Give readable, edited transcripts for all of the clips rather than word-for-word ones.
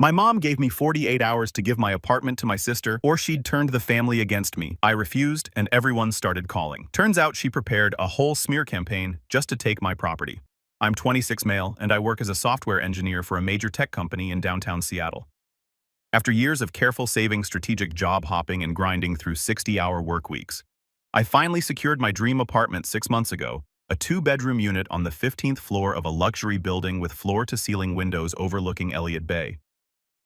My mom gave me 48 hours to give my apartment to my sister, or she'd turned the family against me. I refused, and everyone started calling. Turns out she prepared a whole smear campaign just to take my property. I'm 26 male, and I work as a software engineer for a major tech company in downtown Seattle. After years of careful saving, strategic job hopping, and grinding through 60-hour work weeks, I finally secured my dream apartment 6 months ago, a 2-bedroom unit on the 15th floor of a luxury building with floor-to-ceiling windows overlooking Elliott Bay.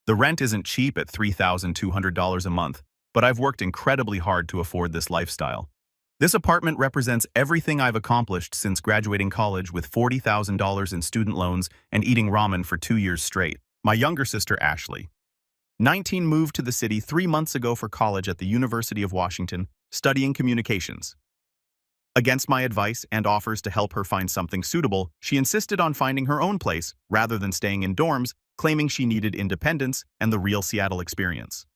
The rent isn't cheap at $3,200 a month, but I've worked incredibly hard to afford this lifestyle. This apartment represents everything I've accomplished since graduating college with $40,000 in student loans and eating ramen for 2 years straight. My younger sister, Ashley, 19, moved to the city 3 months ago for college at the University of Washington, studying communications. Against my advice and offers to help her find something suitable, she insisted on finding her own place rather than staying in dorms, claiming she needed independence and the real Seattle experience.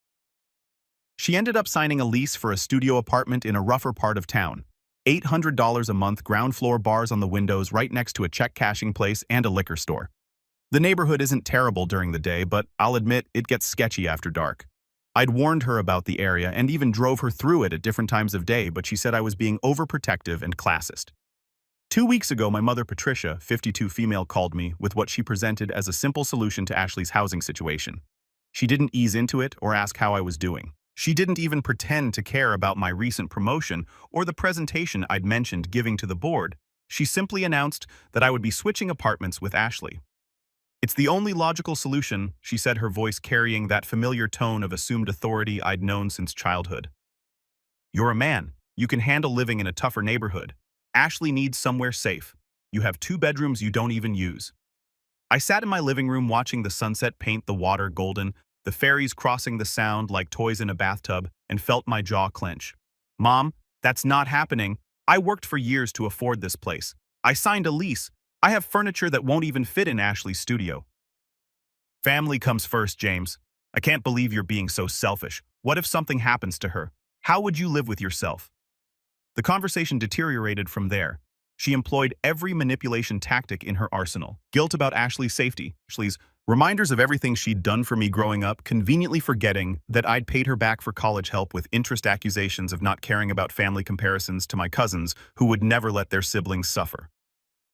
She ended up signing a lease for a studio apartment in a rougher part of town. $800 a month, ground floor bars on the windows right next to a check cashing place and a liquor store. The neighborhood isn't terrible during the day, but I'll admit it gets sketchy after dark. I'd warned her about the area and even drove her through it at different times of day, but she said I was being overprotective and classist. 2 weeks ago, my mother, Patricia, 52 female, called me with what she presented as a simple solution to Ashley's housing situation. She didn't ease into it or ask how I was doing. She didn't even pretend to care about my recent promotion or the presentation I'd mentioned giving to the board. She simply announced that I would be switching apartments with Ashley. "It's the only logical solution," she said, her voice carrying that familiar tone of assumed authority I'd known since childhood. "You're a man. You can handle living in a tougher neighborhood. Ashley needs somewhere safe. You have 2 bedrooms you don't even use." I sat in my living room watching the sunset paint the water golden, the fairies crossing the sound like toys in a bathtub, and felt my jaw clench. "Mom, that's not happening. I worked for years to afford this place. I signed a lease. I have furniture that won't even fit in Ashley's studio." "Family comes first, James. I can't believe you're being so selfish. What if something happens to her? How would you live with yourself?" The conversation deteriorated from there. She employed every manipulation tactic in her arsenal. Guilt about Ashley's safety, Ashley's reminders of everything she'd done for me growing up, conveniently forgetting that I'd paid her back for college help with interest, accusations of not caring about family, comparisons to my cousins who would never let their siblings suffer.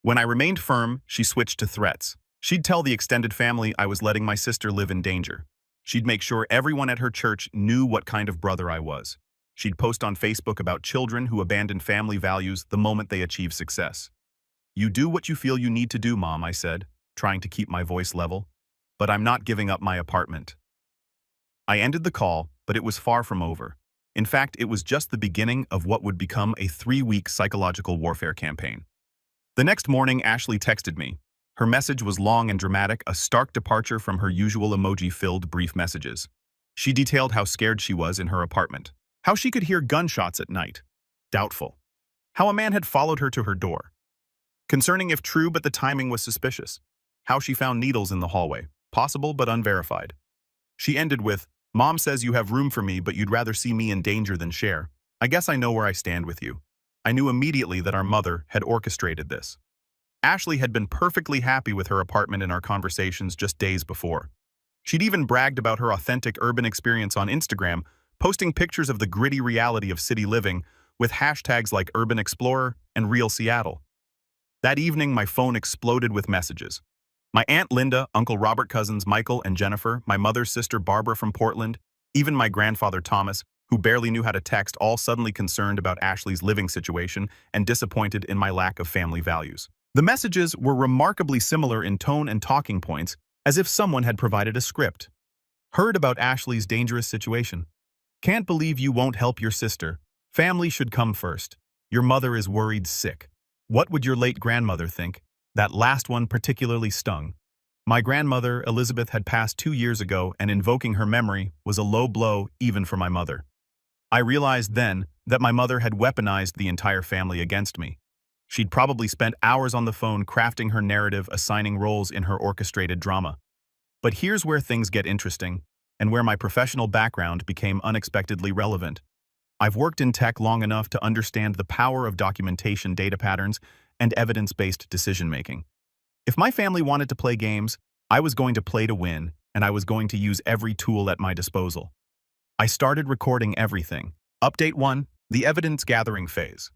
When I remained firm, she switched to threats. She'd tell the extended family I was letting my sister live in danger. She'd make sure everyone at her church knew what kind of brother I was. She'd post on Facebook about children who abandon family values the moment they achieve success. "You do what you feel you need to do, Mom," I said, trying to keep my voice level. "But I'm not giving up my apartment." I ended the call, but it was far from over. In fact, it was just the beginning of what would become a 3-week psychological warfare campaign. The next morning, Ashley texted me. Her message was long and dramatic, a stark departure from her usual emoji-filled brief messages. She detailed how scared she was in her apartment, how she could hear gunshots at night, doubtful, how a man had followed her to her door, concerning if true but the timing was suspicious, how she found needles in the hallway, possible but unverified. She ended with, "Mom says you have room for me, but you'd rather see me in danger than share. I guess I know where I stand with you." I knew immediately that our mother had orchestrated this. Ashley had been perfectly happy with her apartment in our conversations just days before. She'd even bragged about her authentic urban experience on Instagram, posting pictures of the gritty reality of city living with hashtags like Urban Explorer and Real Seattle. That evening, my phone exploded with messages. My Aunt Linda, Uncle Robert, cousins Michael and Jennifer, my mother's sister Barbara from Portland, even my grandfather Thomas, who barely knew how to text, all suddenly concerned about Ashley's living situation and disappointed in my lack of family values. The messages were remarkably similar in tone and talking points, as if someone had provided a script. "Heard about Ashley's dangerous situation. Can't believe you won't help your sister. Family should come first. Your mother is worried sick. What would your late grandmother think?" That last one particularly stung. My grandmother, Elizabeth, had passed 2 years ago, and invoking her memory was a low blow even for my mother. I realized then that my mother had weaponized the entire family against me. She'd probably spent hours on the phone crafting her narrative, assigning roles in her orchestrated drama. But here's where things get interesting, and where my professional background became unexpectedly relevant. I've worked in tech long enough to understand the power of documentation, data patterns, and evidence-based decision-making. If my family wanted to play games, I was going to play to win, and I was going to use every tool at my disposal. I started recording everything. Update 1, the evidence gathering phase.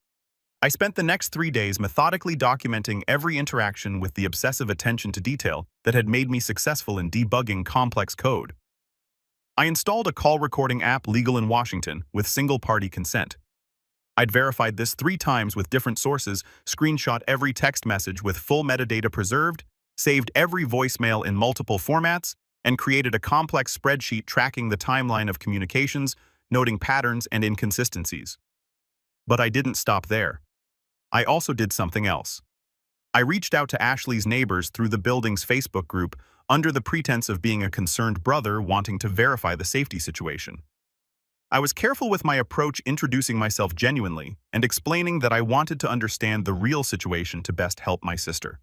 I spent the next 3 days methodically documenting every interaction with the obsessive attention to detail that had made me successful in debugging complex code. I installed a call recording app legal in Washington with single-party consent. I'd verified this 3 times with different sources, screenshot every text message with full metadata preserved, saved every voicemail in multiple formats, and created a complex spreadsheet tracking the timeline of communications, noting patterns and inconsistencies. But I didn't stop there. I also did something else. I reached out to Ashley's neighbors through the building's Facebook group under the pretense of being a concerned brother wanting to verify the safety situation. I was careful with my approach, introducing myself genuinely and explaining that I wanted to understand the real situation to best help my sister.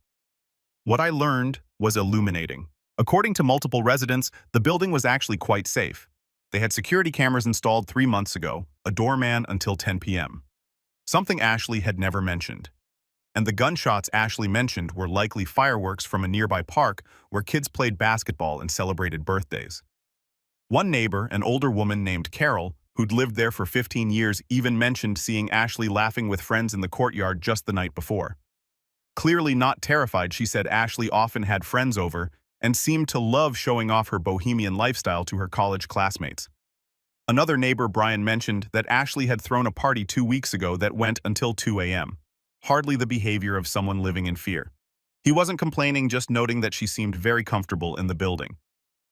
What I learned was illuminating. According to multiple residents, the building was actually quite safe. They had security cameras installed 3 months ago, a doorman until 10 p.m. Something Ashley had never mentioned. And the gunshots Ashley mentioned were likely fireworks from a nearby park where kids played basketball and celebrated birthdays. One neighbor, an older woman named Carol, who'd lived there for 15 years, even mentioned seeing Ashley laughing with friends in the courtyard just the night before. Clearly not terrified, she said Ashley often had friends over and seemed to love showing off her bohemian lifestyle to her college classmates. Another neighbor, Brian, mentioned that Ashley had thrown a party 2 weeks ago that went until 2 a.m. Hardly the behavior of someone living in fear. He wasn't complaining, just noting that she seemed very comfortable in the building.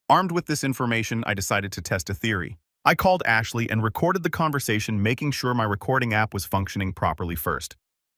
Armed with this information, I decided to test a theory. I called Ashley and recorded the conversation, making sure my recording app was functioning properly first.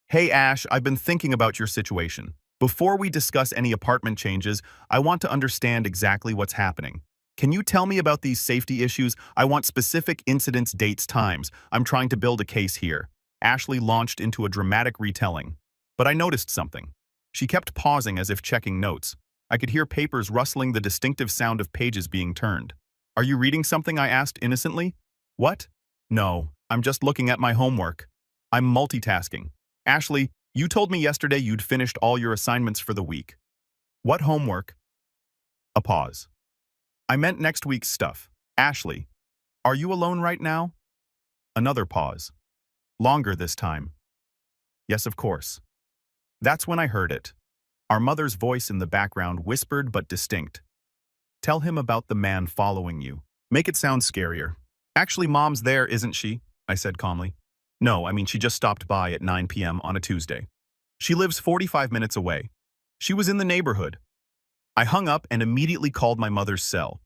"Hey Ash, I've been thinking about your situation. Before we discuss any apartment changes, I want to understand exactly what's happening. Can you tell me about these safety issues? I want specific incidents, dates, times. I'm trying to build a case here." Ashley launched into a dramatic retelling. But I noticed something. She kept pausing as if checking notes. I could hear papers rustling, the distinctive sound of pages being turned. "Are you reading something?" I asked innocently. "What?" "No, I'm just looking at my homework. I'm multitasking." "Ashley, you told me yesterday you'd finished all your assignments for the week." "What homework?" A pause. "I meant next week's stuff." "Ashley, are you alone right now?" Another pause. Longer this time. "Yes, of course." That's when I heard it. Our mother's voice in the background, whispered but distinct. "Tell him about the man following you. Make it sound scarier." "Actually, Mom's there, isn't she?" I said calmly. "No, I mean she just stopped by at 9 p.m. on a Tuesday. She lives 45 minutes away. She was in the neighborhood." I hung up and immediately called my mother's cell.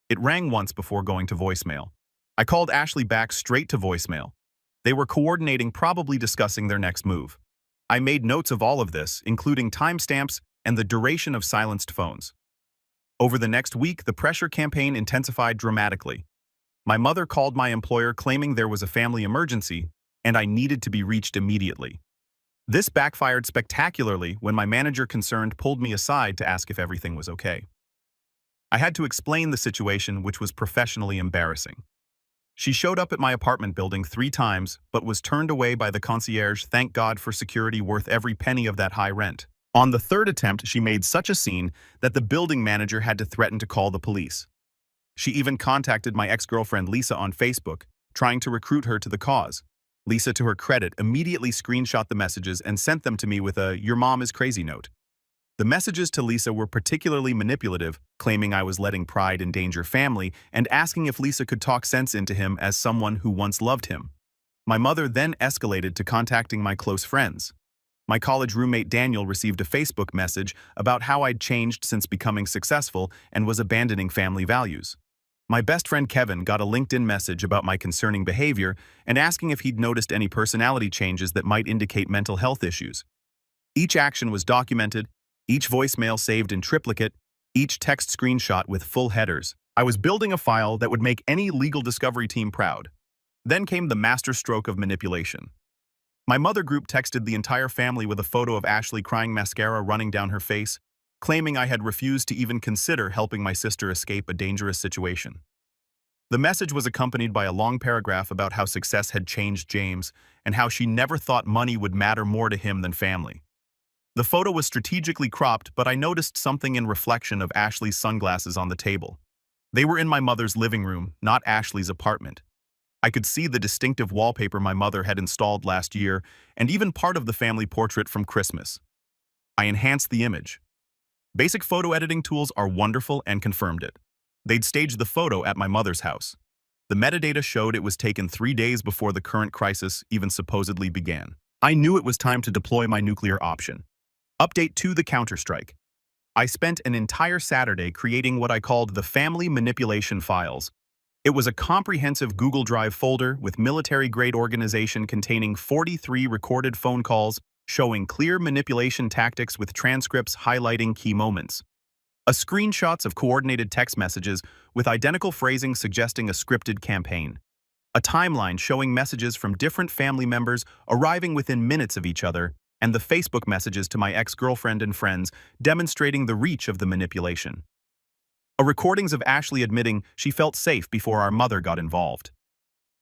It rang once before going to voicemail. I called Ashley back straight to voicemail. They were coordinating, probably discussing their next move. I made notes of all of this, including timestamps and the duration of silenced phones. Over the next week, the pressure campaign intensified dramatically. My mother called my employer claiming there was a family emergency and I needed to be reached immediately. This backfired spectacularly when my manager, concerned, pulled me aside to ask if everything was okay. I had to explain the situation, which was professionally embarrassing. She showed up at my apartment building 3 times, but was turned away by the concierge. Thank God for security, worth every penny of that high rent. On the 3rd attempt, she made such a scene that the building manager had to threaten to call the police. She even contacted my ex-girlfriend Lisa on Facebook, trying to recruit her to the cause. Lisa, to her credit, immediately screenshot the messages and sent them to me with a "your mom is crazy" note. The messages to Lisa were particularly manipulative, claiming I was letting pride endanger family and asking if Lisa could talk sense into him as someone who once loved him. My mother then escalated to contacting my close friends. My college roommate Daniel received a Facebook message about how I'd changed since becoming successful and was abandoning family values. My best friend Kevin got a LinkedIn message about my concerning behavior and asking if he'd noticed any personality changes that might indicate mental health issues. Each action was documented, each voicemail saved in triplicate, each text screenshot with full headers. I was building a file that would make any legal discovery team proud. Then came the masterstroke of manipulation. My mother group texted the entire family with a photo of Ashley crying, mascara running down her face, claiming I had refused to even consider helping my sister escape a dangerous situation. The message was accompanied by a long paragraph about how success had changed James and how she never thought money would matter more to him than family. The photo was strategically cropped, but I noticed something in reflection of Ashley's sunglasses on the table. They were in my mother's living room, not Ashley's apartment. I could see the distinctive wallpaper my mother had installed last year, and even part of the family portrait from Christmas. I enhanced the image. Basic photo editing tools are wonderful and confirmed it. They'd staged the photo at my mother's house. The metadata showed it was taken 3 days before the current crisis even supposedly began. I knew it was time to deploy my nuclear option. Update 2: the counterstrike. I spent an entire Saturday creating what I called the family manipulation files. It was a comprehensive Google Drive folder with military-grade organization containing 43 recorded phone calls showing clear manipulation tactics with transcripts highlighting key moments. Screenshots of coordinated text messages with identical phrasing suggesting a scripted campaign. A timeline showing messages from different family members arriving within minutes of each other, and the Facebook messages to my ex-girlfriend and friends demonstrating the reach of the manipulation. Recordings of Ashley admitting she felt safe before our mother got involved.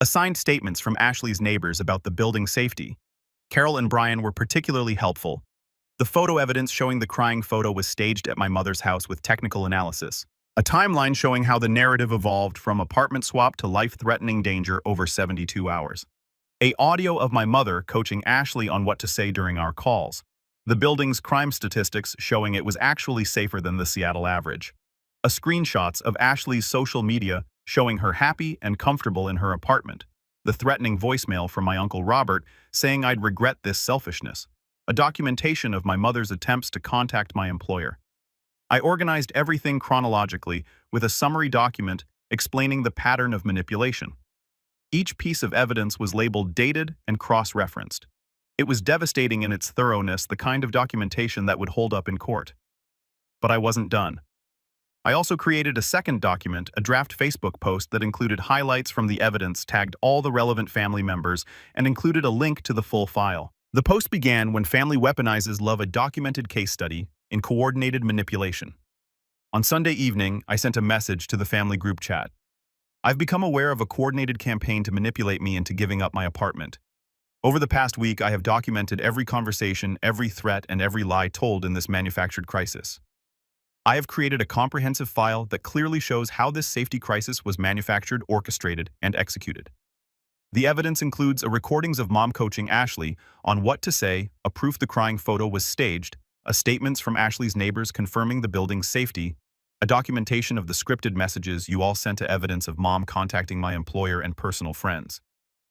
Signed statements from Ashley's neighbors about the building's safety. Carol and Brian were particularly helpful. The photo evidence showing the crying photo was staged at my mother's house with technical analysis. A timeline showing how the narrative evolved from apartment swap to life-threatening danger over 72 hours. Audio of my mother coaching Ashley on what to say during our calls. The building's crime statistics showing it was actually safer than the Seattle average. Screenshots of Ashley's social media showing her happy and comfortable in her apartment. The threatening voicemail from my Uncle Robert saying I'd regret this selfishness. A documentation of my mother's attempts to contact my employer. I organized everything chronologically with a summary document explaining the pattern of manipulation. Each piece of evidence was labeled dated and cross-referenced. It was devastating in its thoroughness, the kind of documentation that would hold up in court. But I wasn't done. I also created a second document, a draft Facebook post that included highlights from the evidence, tagged all the relevant family members, and included a link to the full file. The post began when family weaponizes love, a documented case study in coordinated manipulation. On Sunday evening, I sent a message to the family group chat. I've become aware of a coordinated campaign to manipulate me into giving up my apartment. Over the past week, I have documented every conversation, every threat, and every lie told in this manufactured crisis. I have created a comprehensive file that clearly shows how this safety crisis was manufactured, orchestrated, and executed. The evidence includes recordings of mom coaching Ashley on what to say, a proof the crying photo was staged, statements from Ashley's neighbors confirming the building's safety, a documentation of the scripted messages you all sent to evidence of mom contacting my employer and personal friends.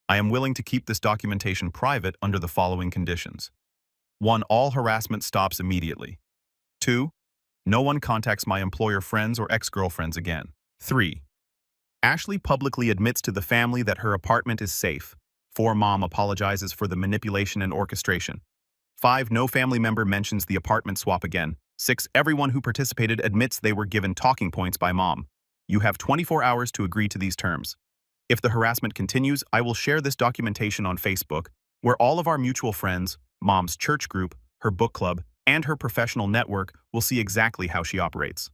I am willing to keep this documentation private under the following conditions. 1. All harassment stops immediately. 2. No one contacts my employer friends or ex-girlfriends again. 3. Ashley publicly admits to the family that her apartment is safe. 4. Mom apologizes for the manipulation and orchestration. 5. No family member mentions the apartment swap again. 6. Everyone who participated admits they were given talking points by mom. You have 24 hours to agree to these terms. If the harassment continues, I will share this documentation on Facebook, where all of our mutual friends, mom's church group, her book club, and her professional network will see exactly how she operates.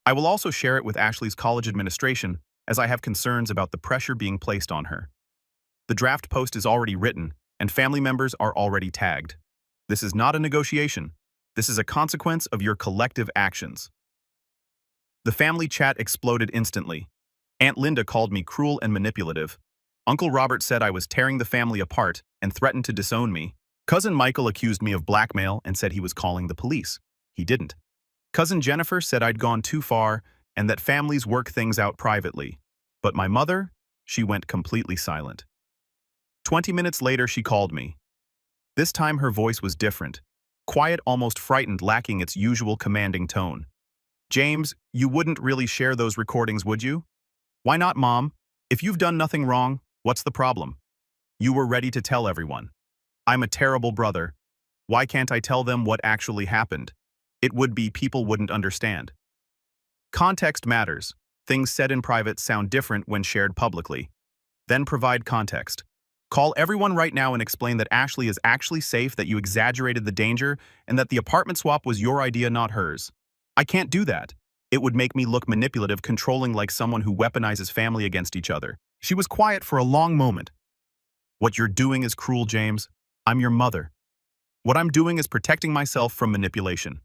I will also share it with Ashley's college administration, as I have concerns about the pressure being placed on her. The draft post is already written, and family members are already tagged. This is not a negotiation. This is a consequence of your collective actions. The family chat exploded instantly. Aunt Linda called me cruel and manipulative. Uncle Robert said I was tearing the family apart and threatened to disown me. Cousin Michael accused me of blackmail and said he was calling the police. He didn't. Cousin Jennifer said I'd gone too far and that families work things out privately. But my mother, she went completely silent. 20 minutes later, she called me. This time her voice was different. Quiet, almost frightened, lacking its usual commanding tone. James, you wouldn't really share those recordings, would you? Why not, Mom? If you've done nothing wrong, what's the problem? You were ready to tell everyone. I'm a terrible brother. Why can't I tell them what actually happened? It would be people wouldn't understand. Context matters. Things said in private sound different when shared publicly. Then provide context. Call everyone right now and explain that Ashley is actually safe, that you exaggerated the danger, and that the apartment swap was your idea, not hers. I can't do that. It would make me look manipulative, controlling, like someone who weaponizes family against each other. She was quiet for a long moment. What you're doing is cruel, James. I'm your mother. What I'm doing is protecting myself from manipulation.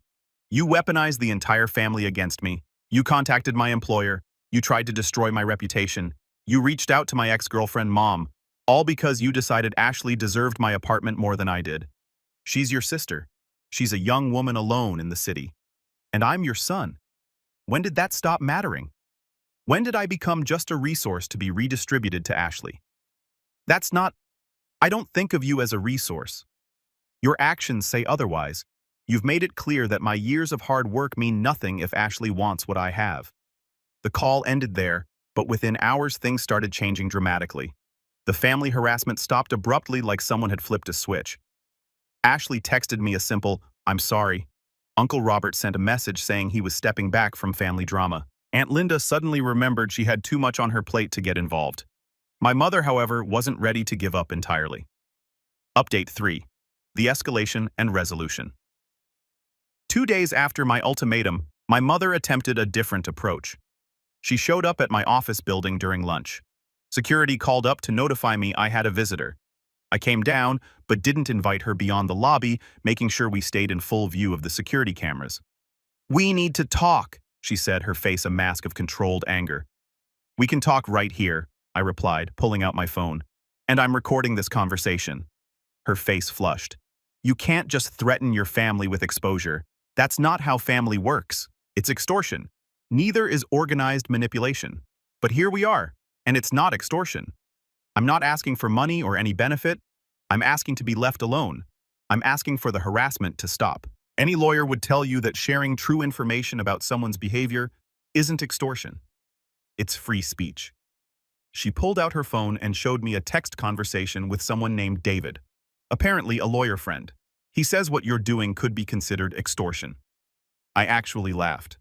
You weaponized the entire family against me. You contacted my employer. You tried to destroy my reputation. You reached out to my ex-girlfriend mom, all because you decided Ashley deserved my apartment more than I did. She's your sister. She's a young woman alone in the city. And I'm your son. When did that stop mattering? When did I become just a resource to be redistributed to Ashley? That's not... I don't think of you as a resource. Your actions say otherwise. You've made it clear that my years of hard work mean nothing if Ashley wants what I have. The call ended there, but within hours things started changing dramatically. The family harassment stopped abruptly like someone had flipped a switch. Ashley texted me a simple, "I'm sorry." Uncle Robert sent a message saying he was stepping back from family drama. Aunt Linda suddenly remembered she had too much on her plate to get involved. My mother, however, wasn't ready to give up entirely. Update 3. The escalation and resolution. 2 days after my ultimatum, my mother attempted a different approach. She showed up at my office building during lunch. Security called up to notify me I had a visitor. I came down, but didn't invite her beyond the lobby, making sure we stayed in full view of the security cameras. "We need to talk," she said, her face a mask of controlled anger. "We can talk right here," I replied, pulling out my phone. "And I'm recording this conversation." Her face flushed. "You can't just threaten your family with exposure. That's not how family works. It's extortion. Neither is organized manipulation. But here we are, and it's not extortion. I'm not asking for money or any benefit. I'm asking to be left alone. I'm asking for the harassment to stop. Any lawyer would tell you that sharing true information about someone's behavior isn't extortion. It's free speech." She pulled out her phone and showed me a text conversation with someone named David, apparently a lawyer friend. "He says what you're doing could be considered extortion." I actually laughed.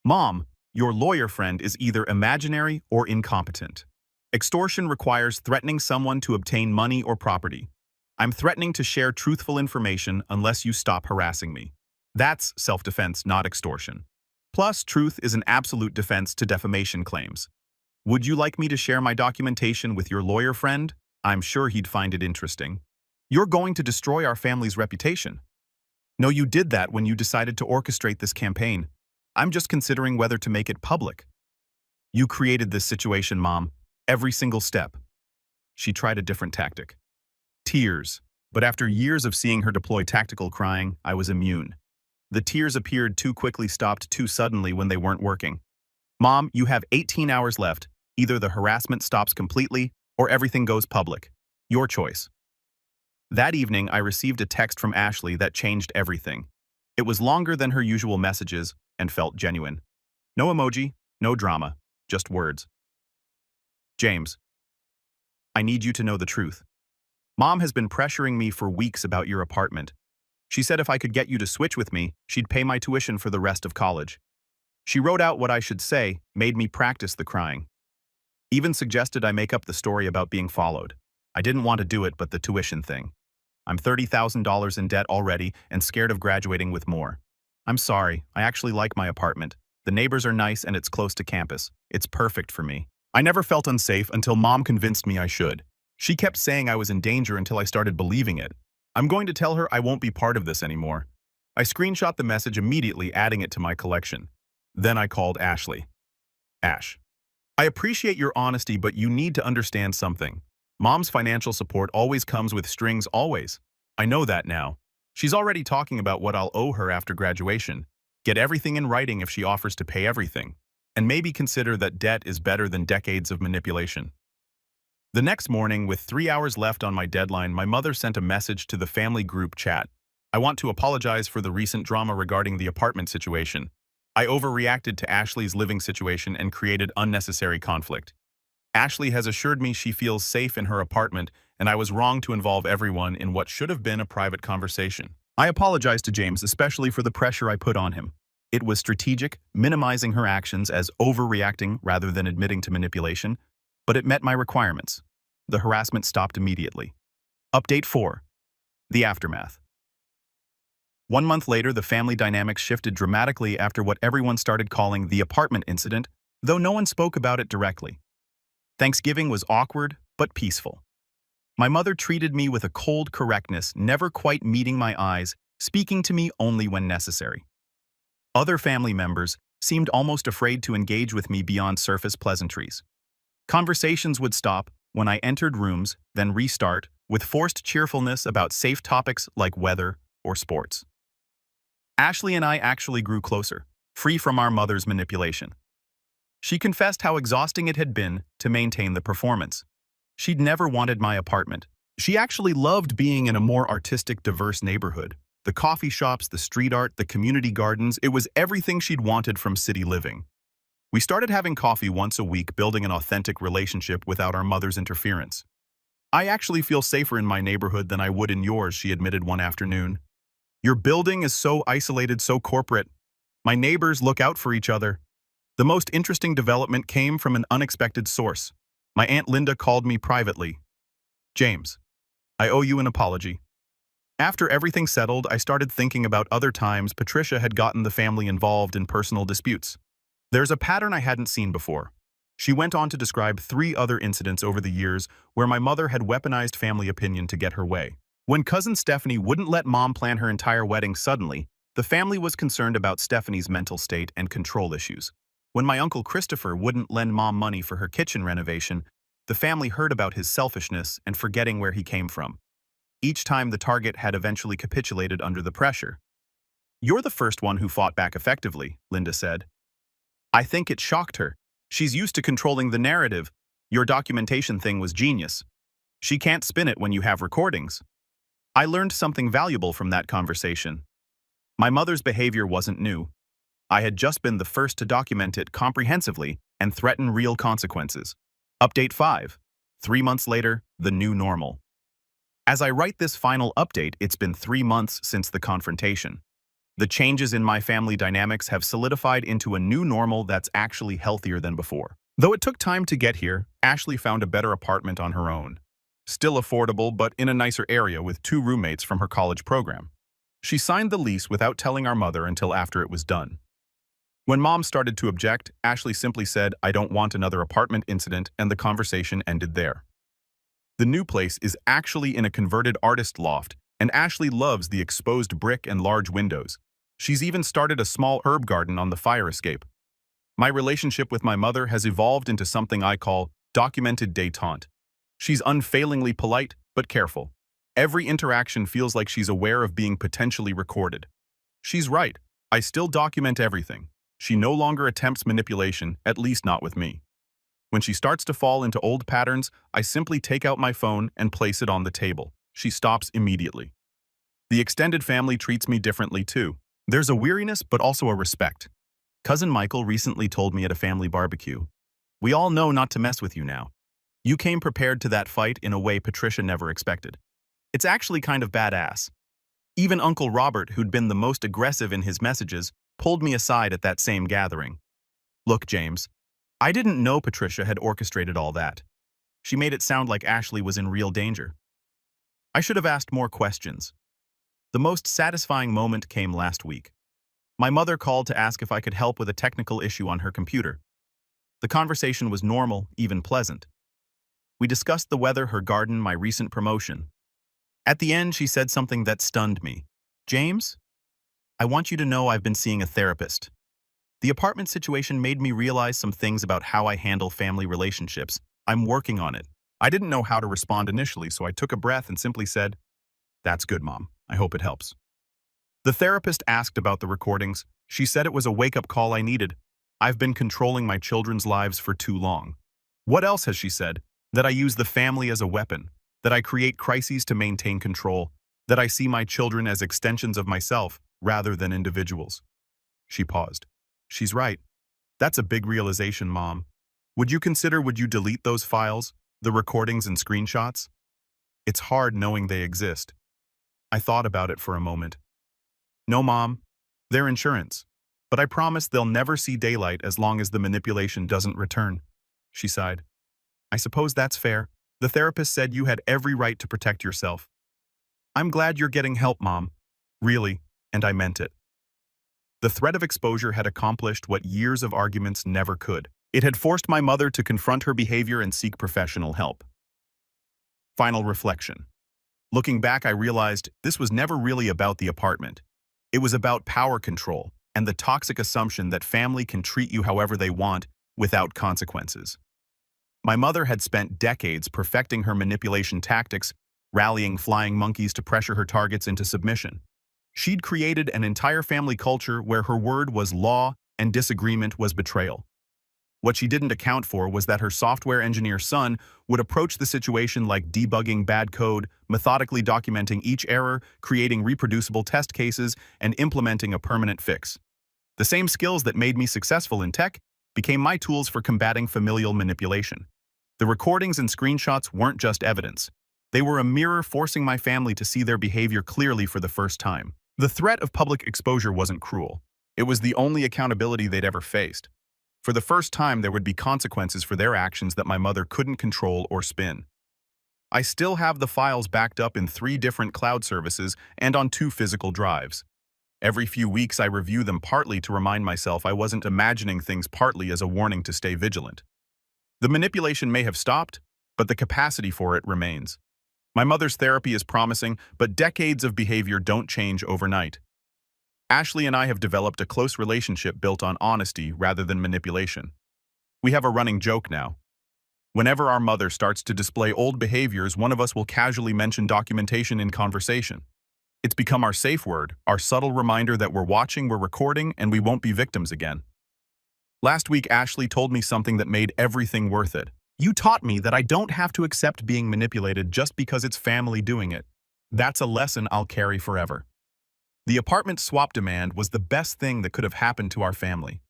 "Mom, your lawyer friend is either imaginary or incompetent. Extortion requires threatening someone to obtain money or property. I'm threatening to share truthful information unless you stop harassing me. That's self-defense, not extortion. Plus, truth is an absolute defense to defamation claims. Would you like me to share my documentation with your lawyer friend? I'm sure he'd find it interesting. You're going to destroy our family's reputation." "No, you did that when you decided to orchestrate this campaign. I'm just considering whether to make it public." "You created this situation, Mom. Every single step." She tried a different tactic. Tears. But after years of seeing her deploy tactical crying, I was immune. The tears appeared too quickly, stopped too suddenly when they weren't working. "Mom, you have 18 hours left. Either the harassment stops completely or everything goes public. Your choice." That evening, I received a text from Ashley that changed everything. It was longer than her usual messages and felt genuine. No emoji, no drama, just words. "James, I need you to know the truth. Mom has been pressuring me for weeks about your apartment. She said if I could get you to switch with me, she'd pay my tuition for the rest of college. She wrote out what I should say, made me practice the crying. Even suggested I make up the story about being followed. I didn't want to do it, but the tuition thing. I'm $30,000 in debt already and scared of graduating with more. I'm sorry, I actually like my apartment. The neighbors are nice and it's close to campus. It's perfect for me. I never felt unsafe until Mom convinced me I should. She kept saying I was in danger until I started believing it. I'm going to tell her I won't be part of this anymore." I screenshot the message immediately, adding it to my collection. Then I called Ashley. "Ash, I appreciate your honesty, but you need to understand something. Mom's financial support always comes with strings, always. I know that now. She's already talking about what I'll owe her after graduation. Get everything in writing if she offers to pay everything. And maybe consider that debt is better than decades of manipulation." The next morning, with 3 hours left on my deadline, my mother sent a message to the family group chat. "I want to apologize for the recent drama regarding the apartment situation. I overreacted to Ashley's living situation and created unnecessary conflict. Ashley has assured me she feels safe in her apartment, and I was wrong to involve everyone in what should have been a private conversation. I apologize to James, especially for the pressure I put on him. It was strategic, minimizing her actions as overreacting rather than admitting to manipulation, but it met my requirements. The harassment stopped immediately." Update 4. The aftermath. 1 month later, the family dynamics shifted dramatically after what everyone started calling the apartment incident, though no one spoke about it directly. Thanksgiving was awkward, but peaceful. My mother treated me with a cold correctness, never quite meeting my eyes, speaking to me only when necessary. Other family members, seemed almost afraid to engage with me beyond surface pleasantries. Conversations would stop when I entered rooms, then restart, with forced cheerfulness about safe topics like weather or sports. Ashley and I actually grew closer, free from our mother's manipulation. She confessed how exhausting it had been to maintain the performance. She'd never wanted my apartment. She actually loved being in a more artistic, diverse neighborhood. The coffee shops, the street art, the community gardens, it was everything she'd wanted from city living. We started having coffee once a week, building an authentic relationship without our mother's interference. I actually feel safer in my neighborhood than I would in yours, she admitted one afternoon. Your building is so isolated, so corporate. My neighbors look out for each other. The most interesting development came from an unexpected source. My Aunt Linda called me privately. James, I owe you an apology. After everything settled, I started thinking about other times Patricia had gotten the family involved in personal disputes. There's a pattern I hadn't seen before. She went on to describe 3 other incidents over the years where my mother had weaponized family opinion to get her way. When cousin Stephanie wouldn't let mom plan her entire wedding suddenly, the family was concerned about Stephanie's mental state and control issues. When my uncle Christopher wouldn't lend mom money for her kitchen renovation, the family heard about his selfishness and forgetting where he came from. Each time the target had eventually capitulated under the pressure. You're the first one who fought back effectively, Linda said. I think it shocked her. She's used to controlling the narrative. Your documentation thing was genius. She can't spin it when you have recordings. I learned something valuable from that conversation. My mother's behavior wasn't new. I had just been the first to document it comprehensively and threaten real consequences. Update 5. 3 months later, the new normal. As I write this final update, it's been 3 months since the confrontation. The changes in my family dynamics have solidified into a new normal that's actually healthier than before. Though it took time to get here, Ashley found a better apartment on her own. Still affordable, but in a nicer area with 2 roommates from her college program. She signed the lease without telling our mother until after it was done. When mom started to object, Ashley simply said, I don't want another apartment incident, and the conversation ended there. The new place is actually in a converted artist loft, and Ashley loves the exposed brick and large windows. She's even started a small herb garden on the fire escape. My relationship with my mother has evolved into something I call documented détente. She's unfailingly polite, but careful. Every interaction feels like she's aware of being potentially recorded. She's right. I still document everything. She no longer attempts manipulation, at least not with me. When she starts to fall into old patterns, I simply take out my phone and place it on the table. She stops immediately. The extended family treats me differently too. There's a weariness, but also a respect. Cousin Michael recently told me at a family barbecue, we all know not to mess with you now. You came prepared to that fight in a way Patricia never expected. It's actually kind of badass. Even Uncle Robert, who'd been the most aggressive in his messages, pulled me aside at that same gathering. Look, James, I didn't know Patricia had orchestrated all that. She made it sound like Ashley was in real danger. I should have asked more questions. The most satisfying moment came last week. My mother called to ask if I could help with a technical issue on her computer. The conversation was normal, even pleasant. We discussed the weather, her garden, my recent promotion. At the end, she said something that stunned me. James, I want you to know I've been seeing a therapist. The apartment situation made me realize some things about how I handle family relationships. I'm working on it. I didn't know how to respond initially, so I took a breath and simply said, That's good, Mom. I hope it helps. The therapist asked about the recordings. She said it was a wake-up call I needed. I've been controlling my children's lives for too long. What else has she said? That I use the family as a weapon. That I create crises to maintain control. That I see my children as extensions of myself rather than individuals. She paused. She's right. That's a big realization, Mom. Would you delete those files, the recordings and screenshots? It's hard knowing they exist. I thought about it for a moment. No, Mom. They're insurance. But I promise they'll never see daylight as long as the manipulation doesn't return. She sighed. I suppose that's fair. The therapist said you had every right to protect yourself. I'm glad you're getting help, Mom. Really, and I meant it. The threat of exposure had accomplished what years of arguments never could. It had forced my mother to confront her behavior and seek professional help. Final reflection. Looking back, I realized this was never really about the apartment. It was about power control, and the toxic assumption that family can treat you however they want without consequences. My mother had spent decades perfecting her manipulation tactics, rallying flying monkeys to pressure her targets into submission. She'd created an entire family culture where her word was law and disagreement was betrayal. What she didn't account for was that her software engineer son would approach the situation like debugging bad code, methodically documenting each error, creating reproducible test cases, and implementing a permanent fix. The same skills that made me successful in tech became my tools for combating familial manipulation. The recordings and screenshots weren't just evidence. They were a mirror forcing my family to see their behavior clearly for the first time. The threat of public exposure wasn't cruel. It was the only accountability they'd ever faced. For the first time, there would be consequences for their actions that my mother couldn't control or spin. I still have the files backed up in 3 different cloud services and on 2 physical drives. Every few weeks I review them partly to remind myself I wasn't imagining things, partly as a warning to stay vigilant. The manipulation may have stopped, but the capacity for it remains. My mother's therapy is promising, but decades of behavior don't change overnight. Ashley and I have developed a close relationship built on honesty rather than manipulation. We have a running joke now. Whenever our mother starts to display old behaviors, one of us will casually mention documentation in conversation. It's become our safe word, our subtle reminder that we're watching, we're recording, and we won't be victims again. Last week, Ashley told me something that made everything worth it. "You taught me that I don't have to accept being manipulated just because it's family doing it. That's a lesson I'll carry forever." The apartment swap demand was the best thing that could have happened to our family.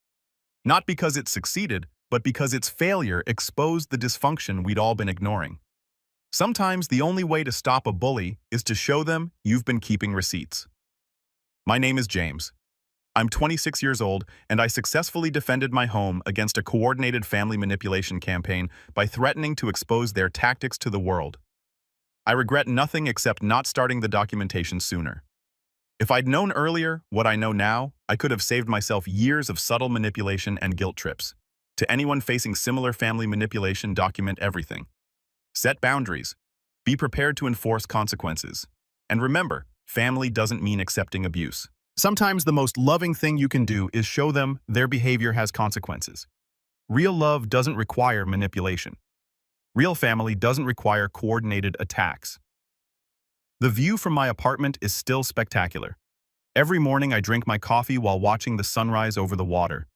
Not because it succeeded, but because its failure exposed the dysfunction we'd all been ignoring. Sometimes the only way to stop a bully is to show them you've been keeping receipts. My name is James. I'm 26 years old, and I successfully defended my home against a coordinated family manipulation campaign by threatening to expose their tactics to the world. I regret nothing except not starting the documentation sooner. If I'd known earlier what I know now, I could have saved myself years of subtle manipulation and guilt trips. To anyone facing similar family manipulation, document everything. Set boundaries. Be prepared to enforce consequences. And remember, family doesn't mean accepting abuse. Sometimes the most loving thing you can do is show them their behavior has consequences. Real love doesn't require manipulation. Real family doesn't require coordinated attacks. The view from my apartment is still spectacular. Every morning I drink my coffee while watching the sunrise over the water.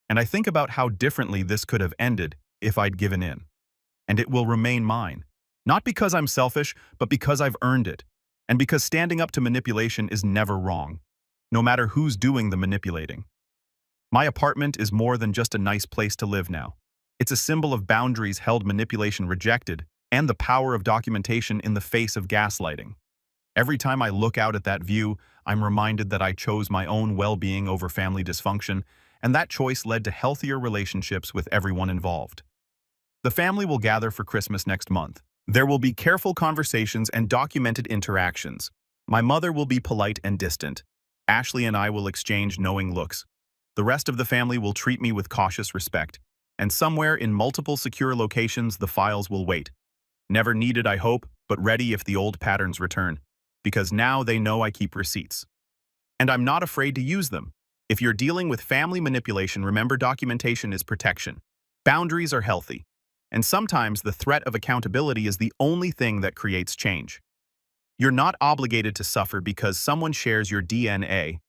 And I think about how differently this could have ended if I'd given in. And it will remain mine. Not because I'm selfish, but because I've earned it. And because standing up to manipulation is never wrong, no matter who's doing the manipulating. My apartment is more than just a nice place to live now. It's a symbol of boundaries held, manipulation rejected, and the power of documentation in the face of gaslighting. Every time I look out at that view, I'm reminded that I chose my own well-being over family dysfunction, and that choice led to healthier relationships with everyone involved. The family will gather for Christmas next month. There will be careful conversations and documented interactions. My mother will be polite and distant. Ashley and I will exchange knowing looks. The rest of the family will treat me with cautious respect. And somewhere in multiple secure locations, the files will wait. Never needed, I hope, but ready if the old patterns return. Because now they know I keep receipts. And I'm not afraid to use them. If you're dealing with family manipulation, remember documentation is protection. Boundaries are healthy. And sometimes the threat of accountability is the only thing that creates change. You're not obligated to suffer because someone shares your DNA.